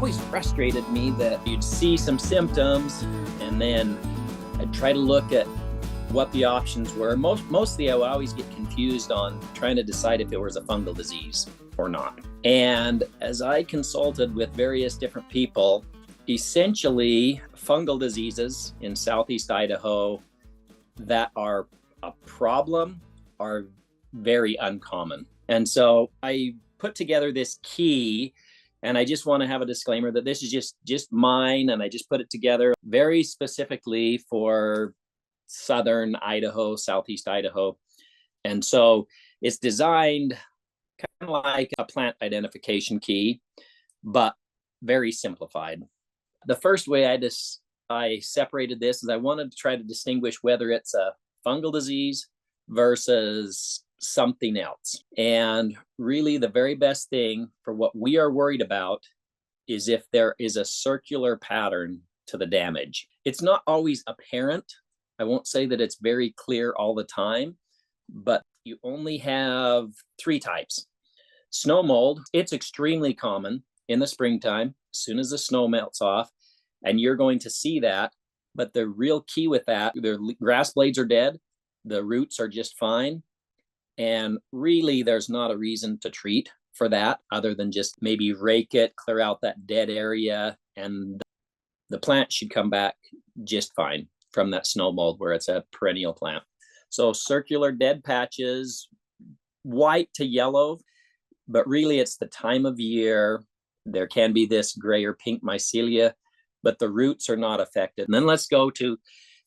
always frustrated me that you'd see some symptoms and then I'd try to look at what the options were. Mostly I would always get confused on trying to decide if it was a fungal disease or not. And as I consulted with various different people, essentially fungal diseases in Southeast Idaho that are a problem are very uncommon. And so I put together this key, and I just want to have a disclaimer that this is just mine, and I just put it together very specifically for Southern Idaho, Southeast Idaho. And so it's designed kind of like a plant identification key, but very simplified. The first way I separated this is I wanted to try to distinguish whether it's a fungal disease versus something else. And really the very best thing for what we are worried about is if there is a circular pattern to the damage. It's not always apparent. I won't say that it's very clear all the time, but you only have 3 types. Snow mold, it's extremely common in the springtime, as soon as the snow melts off, and you're going to see that. But the real key with that, the grass blades are dead, the roots are just fine, and really there's not a reason to treat for that other than just maybe rake it, clear out that dead area, and the plant should come back just fine from that snow mold where it's a perennial plant. So circular dead patches, white to yellow, but really it's the time of year. There can be this gray or pink mycelia, but the roots are not affected. And then let's go to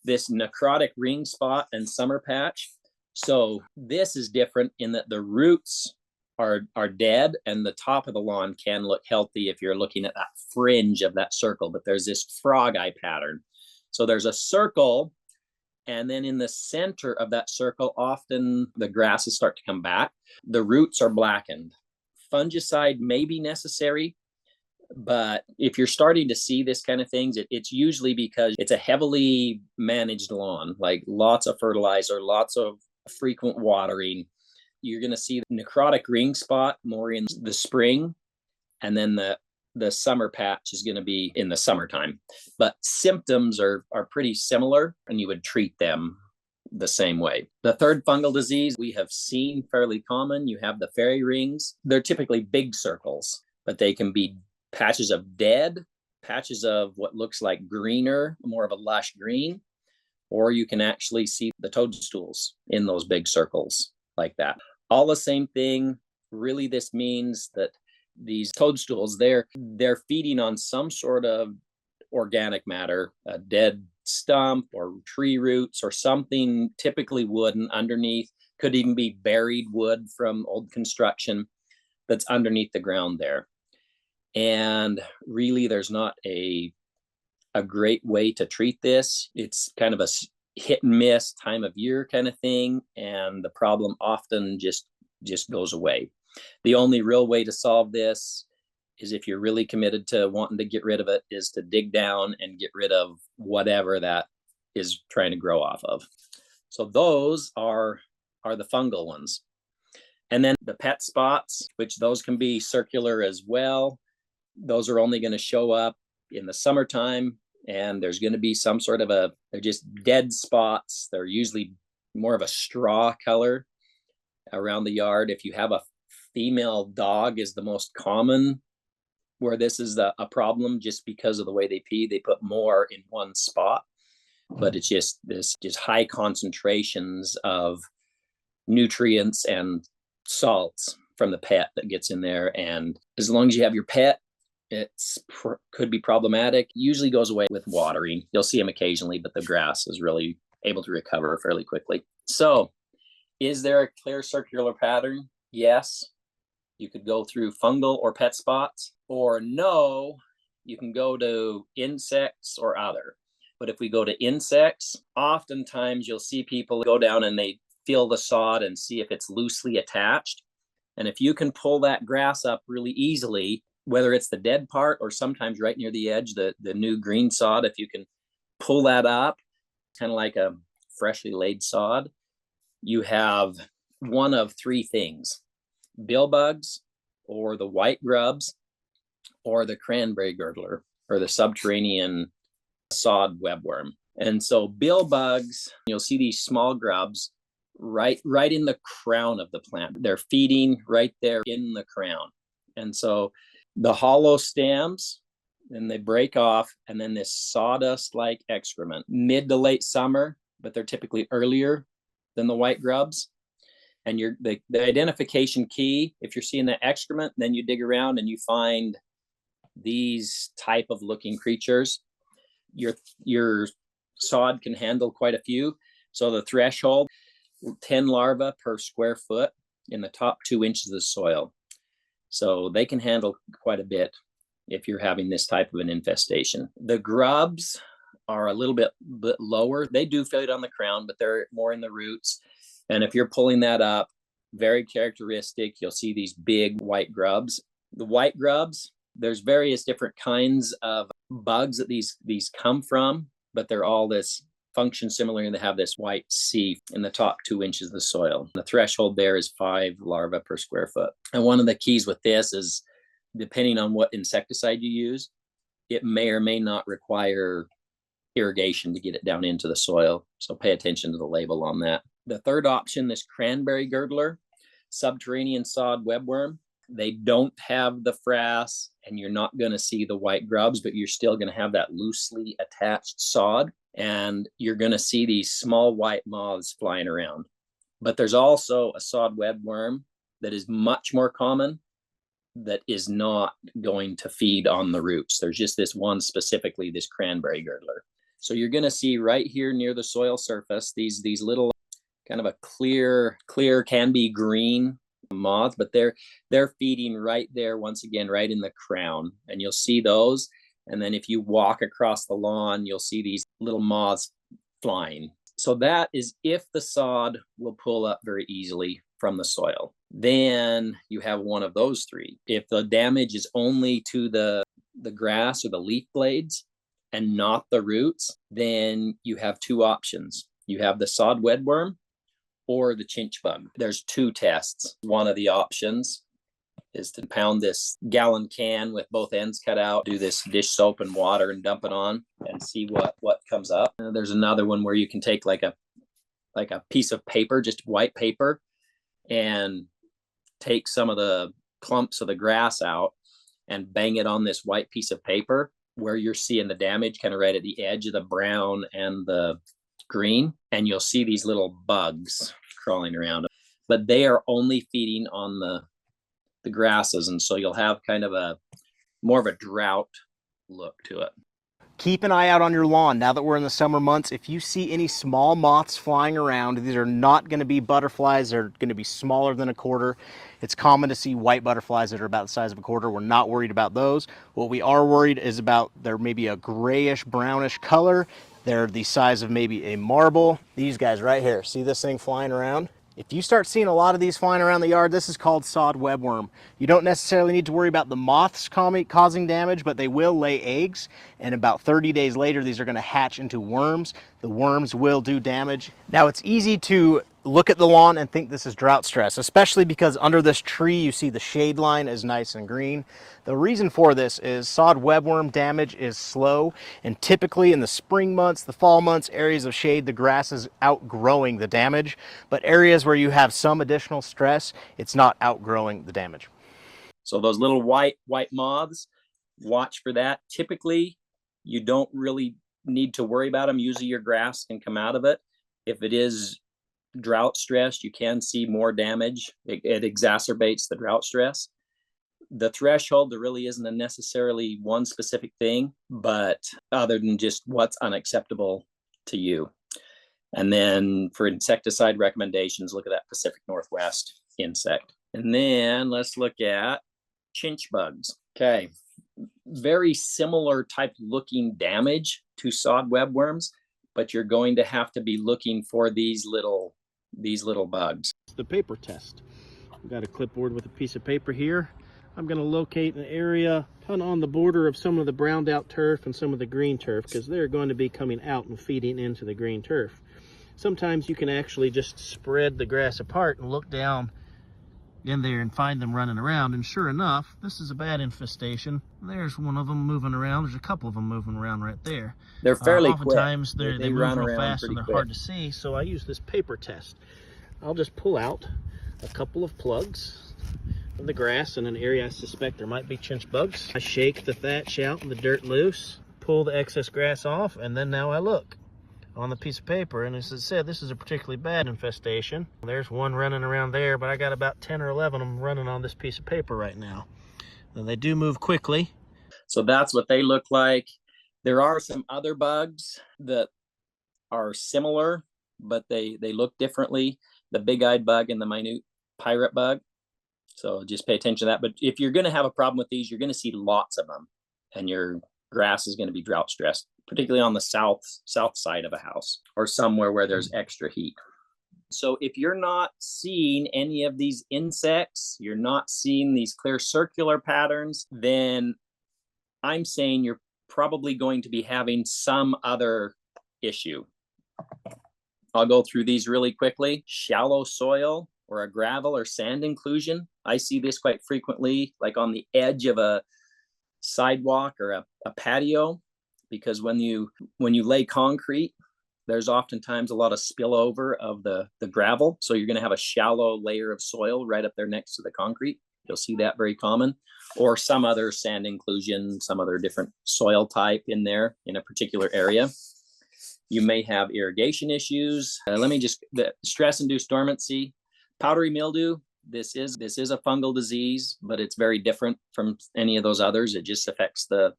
this necrotic ring spot and summer patch. So this is different in that the roots are dead and the top of the lawn can look healthy if you're looking at that fringe of that circle, but there's this frog eye pattern. So there's a circle, and then in the center of that circle, often the grasses start to come back. The roots are blackened. Fungicide may be necessary, but if you're starting to see this kind of things, it's usually because it's a heavily managed lawn, like lots of fertilizer, lots of frequent watering. You're going to see the necrotic ring spot more in the spring, and then the summer patch is going to be in the summertime. But symptoms are pretty similar, and you would treat them the same way. The third fungal disease we have seen fairly common, you have the fairy rings. They're typically big circles, but they can be patches of dead, patches of what looks like greener, more of a lush green, or you can actually see the toadstools in those big circles like that. All the same thing. Really, this means that these toadstools, they're feeding on some sort of organic matter, a dead stump or tree roots or something, typically wooden underneath. Could even be buried wood from old construction that's underneath the ground there. And really, there's not a great way to treat this. It's kind of a hit and miss time of year kind of thing, and the problem often just goes away. The only real way to solve this is, if you're really committed to wanting to get rid of it, is to dig down and get rid of whatever that is trying to grow off of. So those are the fungal ones. And then the pet spots, which those can be circular as well. Those are only going to show up in the summertime, and there's going to be some sort of they're just dead spots. They're usually more of a straw color around the yard. If you have a female dog, is the most common where this is a problem, just because of the way they pee. They put more in one spot, but it's just high concentrations of nutrients and salts from the pet that gets in there. And as long as you have your pet, could be problematic. Usually goes away with watering. You'll see them occasionally, but the grass is really able to recover fairly quickly. So is there a clear circular pattern? Yes. You could go through fungal or pet spots, or no, you can go to insects or other. But if we go to insects, oftentimes you'll see people go down and they feel the sod and see if it's loosely attached. And if you can pull that grass up really easily, whether it's the dead part or sometimes right near the edge, the new green sod, if you can pull that up, kind of like a freshly laid sod, you have one of 3 things: bill bugs or the white grubs or the cranberry girdler, or the subterranean sod webworm. And so bill bugs, you'll see these small grubs right in the crown of the plant. They're feeding right there in the crown. And so the hollow stems, and they break off, and then this sawdust-like excrement, mid to late summer, but they're typically earlier than the white grubs. And the identification key, if you're seeing the excrement, then you dig around and you find these type of looking creatures. Your sod can handle quite a few. So the threshold, 10 larvae per square foot in the top 2 inches of the soil. So they can handle quite a bit if you're having this type of an infestation. The grubs are a little bit lower. They do feed on the crown, but they're more in the roots. And if you're pulling that up, very characteristic, you'll see these big white grubs. The white grubs, there's various different kinds of bugs that these come from, but they're all this function similar, and they have this white C in the top 2 inches of the soil. The threshold there is 5 larvae per square foot. And one of the keys with this is, depending on what insecticide you use, it may or may not require irrigation to get it down into the soil. So pay attention to the label on that. The third option, this cranberry girdler, subterranean sod webworm, they don't have the frass, and you're not going to see the white grubs, but you're still going to have that loosely attached sod, and you're going to see these small white moths flying around. But there's also a sod webworm that is much more common that is not going to feed on the roots. There's just this one specifically, this cranberry girdler. So you're going to see right here near the soil surface these little kind of a clear can be green moths, but they're feeding right there, once again, right in the crown. And you'll see those. And then if you walk across the lawn, you'll see these little moths flying. So that is if the sod will pull up very easily from the soil. Then you have one of those three. If the damage is only to the grass or the leaf blades and not the roots, then you have 2 options. You have the sod webworm or the chinch bug. There's 2 tests. One of the options is to pound this gallon can with both ends cut out, do this dish soap and water and dump it on and see what comes up. There's another one where you can take like a piece of paper, just white paper, and take some of the clumps of the grass out and bang it on this white piece of paper where you're seeing the damage kind of right at the edge of the brown and the green, and you'll see these little bugs crawling around. But they are only feeding on the grasses, and so you'll have kind of a more of a drought look to it. Keep an eye out on your lawn now that we're in the summer months. If you see any small moths flying around, these are not going to be butterflies. They're going to be smaller than a quarter. It's common to see white butterflies that are about the size of a quarter. We're not worried about those. What we are worried is about there may be a grayish, brownish color. They're the size of maybe a marble. These guys right here, see this thing flying around? If you start seeing a lot of these flying around the yard, this is called sod webworm. You don't necessarily need to worry about the moths causing damage, but they will lay eggs, and about 30 days later, these are going to hatch into worms. The worms will do damage. Now, it's easy to look at the lawn and think this is drought stress, especially because under this tree, you see the shade line is nice and green. The reason for this is sod webworm damage is slow, and typically in the spring months, the fall months, areas of shade, the grass is outgrowing the damage, but areas where you have some additional stress, it's not outgrowing the damage. So those little white moths, watch for that. Typically, you don't really need to worry about them. Usually your grass can come out of it. If it is drought stressed, you can see more damage. It exacerbates the drought stress. The threshold, there really isn't necessarily one specific thing, but other than just what's unacceptable to you. And then for insecticide recommendations, look at that Pacific Northwest insect. And then let's look at chinch bugs. Okay, very similar type looking damage to sod webworms, but you're going to have to be looking for these little bugs. It's the paper test. We've got a clipboard with a piece of paper here. I'm going to locate an area kind of on the border of some of the browned out turf and some of the green turf, because they're going to be coming out and feeding into the green turf. Sometimes you can actually just spread the grass apart and look down in there and find them running around. And sure enough, this is a bad infestation. There's one of them moving around. There's a couple of them moving around right there. They're fairly oftentimes quick. they move run real around fast and they're quick. hard to see. So I use this paper test. I'll just pull out a couple of plugs of the grass in an area I suspect there might be chinch bugs. I shake the thatch out and the dirt loose, pull the excess grass off, and then now I look on the piece of paper, and as it said, this is a particularly bad infestation. There's one running around there, but I got about 10 or 11 of them running on this piece of paper right now. And they do move quickly. So that's what they look like. There are some other bugs that are similar, but they look differently. The big-eyed bug and the minute pirate bug. So just pay attention to that. But if you're going to have a problem with these, you're going to see lots of them, and your grass is going to be drought stressed, particularly on the south side of a house or somewhere where there's extra heat. So if you're not seeing any of these insects, you're not seeing these clear circular patterns, then I'm saying you're probably going to be having some other issue. I'll go through these really quickly. Shallow soil or a gravel or sand inclusion. I see this quite frequently, like on the edge of a sidewalk or a patio, because when you lay concrete, there's oftentimes a lot of spillover of the gravel. So you're going to have a shallow layer of soil right up there next to the concrete. You'll see that very common, or some other sand inclusion, some other different soil type in there in a particular area. You may have irrigation issues. The stress-induced dormancy, powdery mildew. This is a fungal disease, but it's very different from any of those others. It just affects the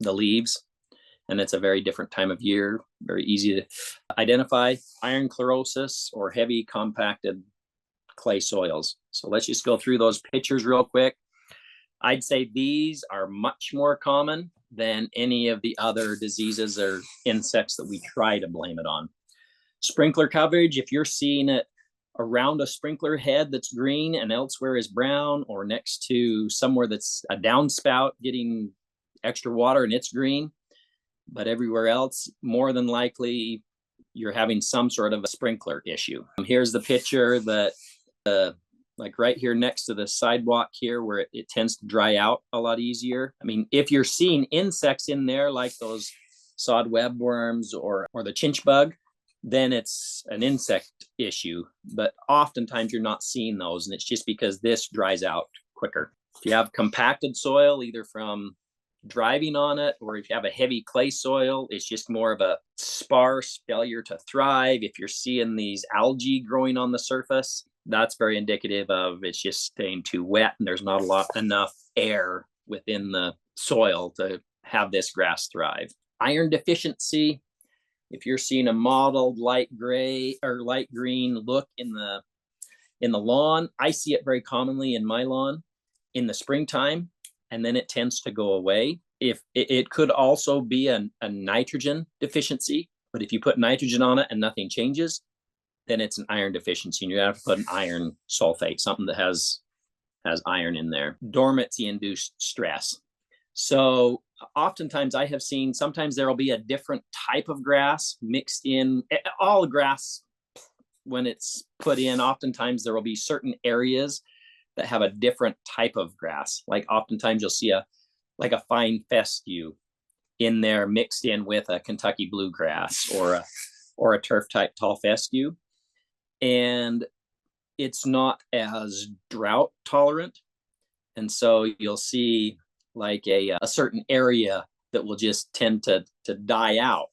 leaves, and it's a very different time of year. Very easy to identify. Iron chlorosis or heavy compacted clay soils. So let's just go through those pictures real quick. I'd say these are much more common than any of the other diseases or insects that we try to blame it on. Sprinkler coverage, if you're seeing it around a sprinkler head that's green and elsewhere is brown, or next to somewhere that's a downspout getting extra water and it's green, but everywhere else, more than likely you're having some sort of a sprinkler issue. Here's the picture that like right here next to the sidewalk here, where it tends to dry out a lot easier. I mean, if you're seeing insects in there like those sod webworms or the chinch bug, then it's an insect issue. But oftentimes you're not seeing those, and it's just because this dries out quicker. If you have compacted soil, either from driving on it, or if you have a heavy clay soil, it's just more of a sparse failure to thrive. If you're seeing these algae growing on the surface, that's very indicative of it's just staying too wet and there's not enough air within the soil to have this grass thrive. Iron deficiency, if you're seeing a mottled light gray or light green look in the lawn, I see it very commonly in my lawn in the springtime, and then it tends to go away. If it could also be a nitrogen deficiency, but if you put nitrogen on it and nothing changes, then it's an iron deficiency, and you have to put an iron sulfate, something that has iron in there. Dormancy-induced stress. So oftentimes I have seen, sometimes there will be a different type of grass mixed in. All grass, when it's put in, oftentimes there will be certain areas that have a different type of grass. Like oftentimes you'll see a fine fescue in there mixed in with a Kentucky bluegrass or a turf type tall fescue. And it's not as drought tolerant. And so you'll see like a certain area that will just tend to die out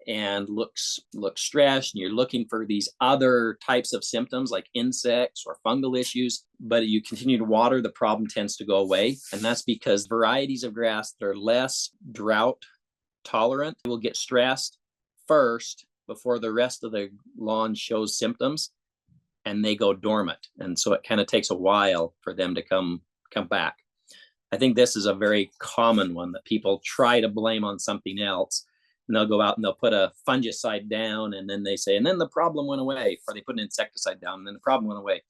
and looks stressed, and you're looking for these other types of symptoms like insects or fungal issues, but you continue to water, the problem tends to go away. And that's because varieties of grass that are less drought tolerant will get stressed first before the rest of the lawn shows symptoms, and they go dormant. And so it kind of takes a while for them to come back. I think this is a very common one that people try to blame on something else, and they'll go out and they'll put a fungicide down, and then they say, and then the problem went away, or they put an insecticide down and then the problem went away.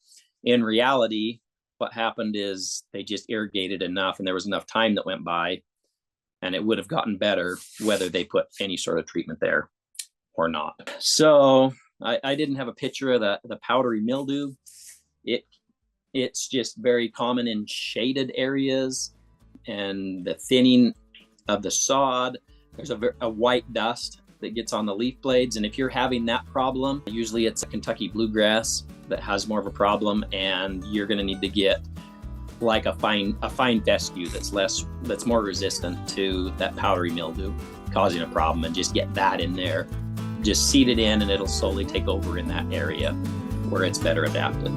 In reality, what happened is they just irrigated enough and there was enough time that went by, and it would have gotten better whether they put any sort of treatment there or not. So I didn't have a picture of the powdery mildew. It's just very common in shaded areas and the thinning of the sod. There's a white dust that gets on the leaf blades. And if you're having that problem, usually it's a Kentucky bluegrass that has more of a problem, and you're going to need to get like a fine fescue that's more resistant to that powdery mildew causing a problem, and just get that in there. Just seed it in and it'll slowly take over in that area where it's better adapted.